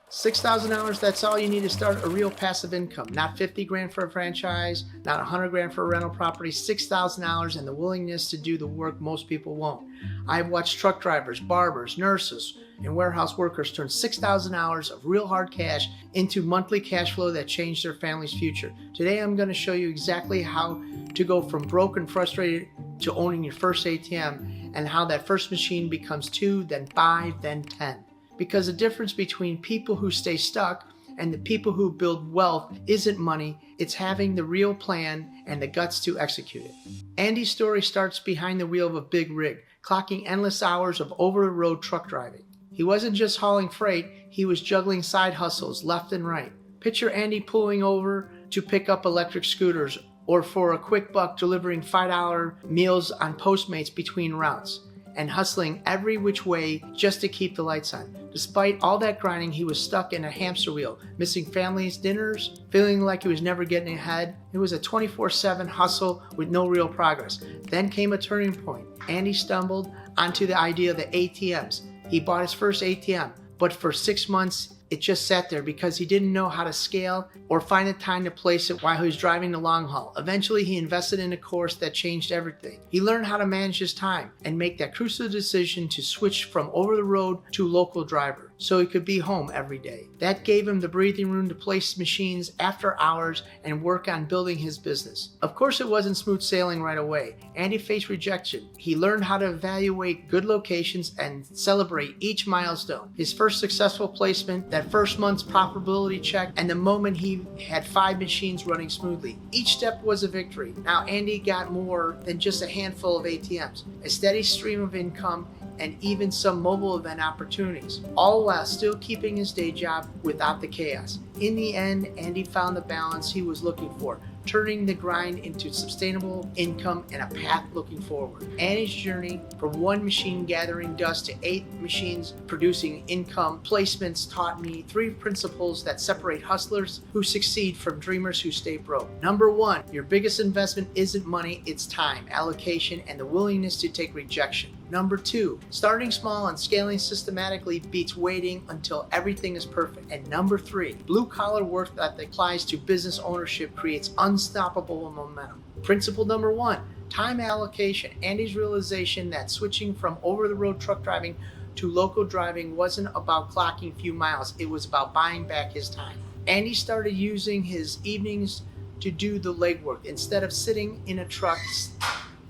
$6,000, that's all you need to start a real passive income. Not 50 grand for a franchise, not 100 grand for a rental property, $6,000 and the willingness to do the work most people won't. I've watched truck drivers, barbers, nurses, and warehouse workers turn $6,000 of real hard cash into monthly cash flow that changed their family's future. Today I'm going to show you exactly how to go from broke and frustrated to owning your first ATM, and how that first machine becomes 2, then 5, then 10. Because the difference between people who stay stuck and the people who build wealth isn't money, it's having the real plan and the guts to execute it. Andy's story starts behind the wheel of a big rig, clocking endless hours of over-the-road truck driving. He wasn't just hauling freight, he was juggling side hustles left and right. Picture Andy pulling over to pick up electric scooters, or for a quick buck delivering $5 meals on Postmates between routes, and hustling every which way just to keep the lights on. Despite all that grinding, he was stuck in a hamster wheel, missing family's dinners, feeling like he was never getting ahead. It was a 24/7 hustle with no real progress. Then came a turning point. Andy stumbled onto the idea of the ATMs. He bought his first ATM, but for 6 months, it just sat there because he didn't know how to scale or find the time to place it while he was driving the long haul. Eventually, he invested in a course that changed everything. He learned how to manage his time and make that crucial decision to switch from over the road to local driver so he could be home every day. That gave him the breathing room to place machines after hours and work on building his business. Of course, it wasn't smooth sailing right away. Andy faced rejection. He learned how to evaluate good locations and celebrate each milestone. His first successful placement, that first month's profitability check, and the moment he had 5 machines running smoothly. Each step was a victory. Now Andy got more than just a handful of ATMs, a steady stream of income, and even some mobile event opportunities, all while still keeping his day job without the chaos. In the end, Andy found the balance he was looking for, turning the grind into sustainable income and a path looking forward. Andy's journey from 1 machine gathering dust to 8 machines producing income placements taught me 3 principles that separate hustlers who succeed from dreamers who stay broke. Number 1, your biggest investment isn't money, it's time, allocation, and the willingness to take rejection. Number 2, starting small and scaling systematically beats waiting until everything is perfect. And number 3, blue-collar work that applies to business ownership creates unstoppable momentum. Principle number 1, time allocation. Andy's realization that switching from over-the-road truck driving to local driving wasn't about clocking few miles, it was about buying back his time. Andy started using his evenings to do the legwork. Instead of sitting in a truck,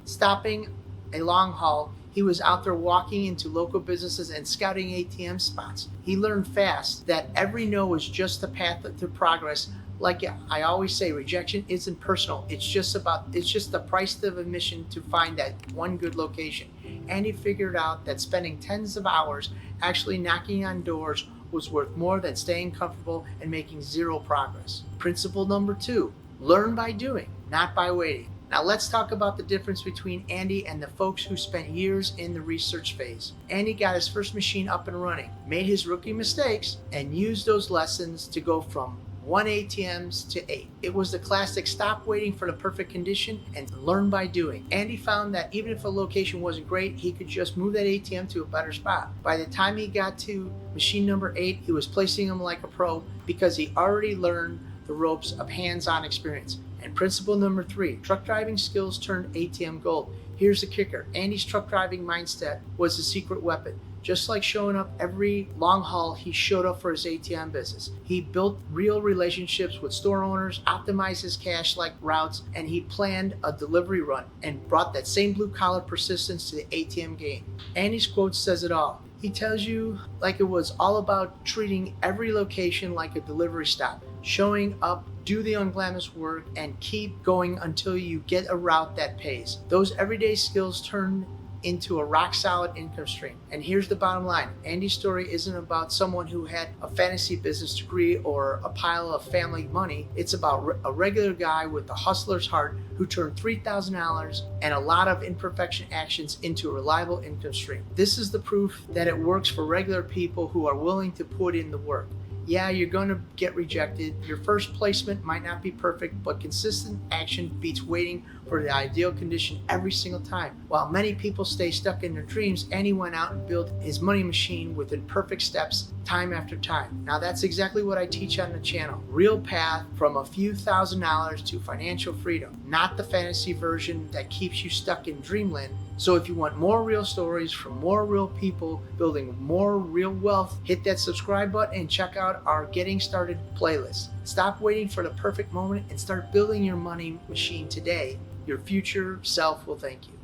stopping a long haul, he was out there walking into local businesses and scouting ATM spots. He learned fast that every no is just the path to progress. Like I always say, rejection isn't personal. It's just the price of admission to find that one good location. And he figured out that spending tens of hours actually knocking on doors was worth more than staying comfortable and making zero progress. Principle number 2, learn by doing, not by waiting. Now let's talk about the difference between Andy and the folks who spent years in the research phase. Andy got his first machine up and running, made his rookie mistakes, and used those lessons to go from 1 ATMs to 8. It was the classic stop waiting for the perfect condition and learn by doing. Andy found that even if a location wasn't great, he could just move that ATM to a better spot. By the time he got to machine number 8, he was placing them like a pro because he already learned the ropes of hands-on experience. And principle number 3, truck driving skills turned ATM gold. Here's the kicker. Andy's truck driving mindset was a secret weapon. Just like showing up every long haul, he showed up for his ATM business. He built real relationships with store owners, optimized his cash-like routes, and he planned a delivery run and brought that same blue-collar persistence to the ATM game. Andy's quote says it all. He tells you like it was all about treating every location like a delivery stop, showing up, do the unglamorous work, and keep going until you get a route that pays. Those everyday skills turn into a rock-solid income stream. And here's the bottom line. Andy's story isn't about someone who had a fantasy business degree or a pile of family money. It's about a regular guy with a hustler's heart who turned $3,000 and a lot of imperfection actions into a reliable income stream. This is the proof that it works for regular people who are willing to put in the work. Yeah, you're going to get rejected. Your first placement might not be perfect, but consistent action beats waiting for the ideal condition every single time. While many people stay stuck in their dreams, Andy went out and built his money machine with imperfect steps time after time. Now that's exactly what I teach on the channel. Real path from a few $1,000s to financial freedom, not the fantasy version that keeps you stuck in dreamland. So if you want more real stories from more real people building more real wealth, hit that subscribe button and check out our Getting Started playlist. Stop waiting for the perfect moment and start building your money machine today. Your future self will thank you.